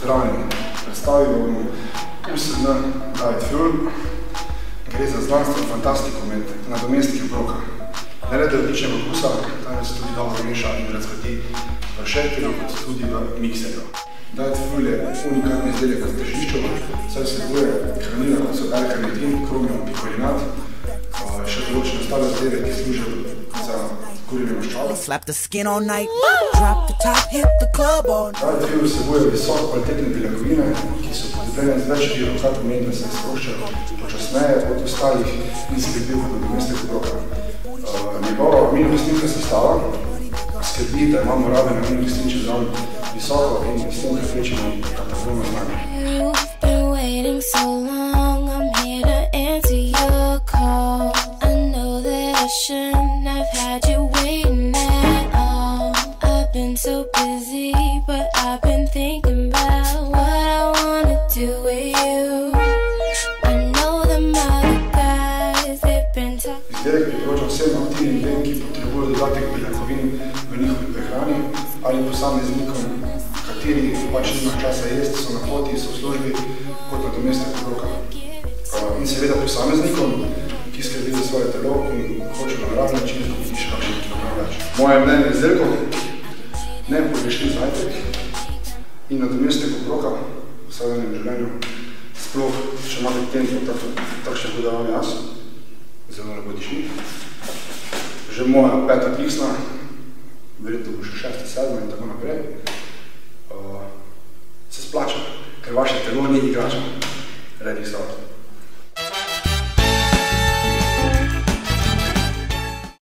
Pozdravljeni. Predstavil bom USN David Fuel. Gre za znanstveno fantastiko med nadomestki obroka. Ne le da je odličnega okusa, tam se tudi dobro meša in razgradi v šerkerju, kot tudi v mikserju. David Fuel je unikatni izdelek na tržišču, saj vsebuje hranila, kot so L-karnitin, kromium, pikolinat, še določene ostale zadeve, ki služijo za kurjenje maščobe. David Fuel vsebuje visoko kvalitetne beljakovine, ki so pridobljene z več virov, kar pomeni, da se izpuščajo počasneje od ostalih in se pridobijo kot nadomestek obroka. Njegova aminokislinska sestava skrbi, da imamo raven aminokislinčev zraven visoko in s tem preprečimo katastrofalno znanje. So busy, but I've been thinking about what I wanna do with you. I know them other guys, they've been talking. Izdelek priporoča vsem aktivnim ljudem, ki potrebujejo dodatek beljakovin v njihovi prehrani ali posameznikom, kateri pač nima časa jesti, so na poti, so v službi kot nadomestek obroka. In seveda posameznikom, ki skrbi za svoje telo in hočejo na naravni način izgubiti še kakšen kilogram več. Moje mnenje izdelkov: ne pogrešni zajtrk in nadomestek obroka v vsakdanjem življenju, sploh če imate tempo takšne, kot da imam jaz, zelo lepo diši. Že moja peta kisna, verjetno bo še 6., 7. in tako naprej, se splača, ker vaše telo ni igrača. Ready start.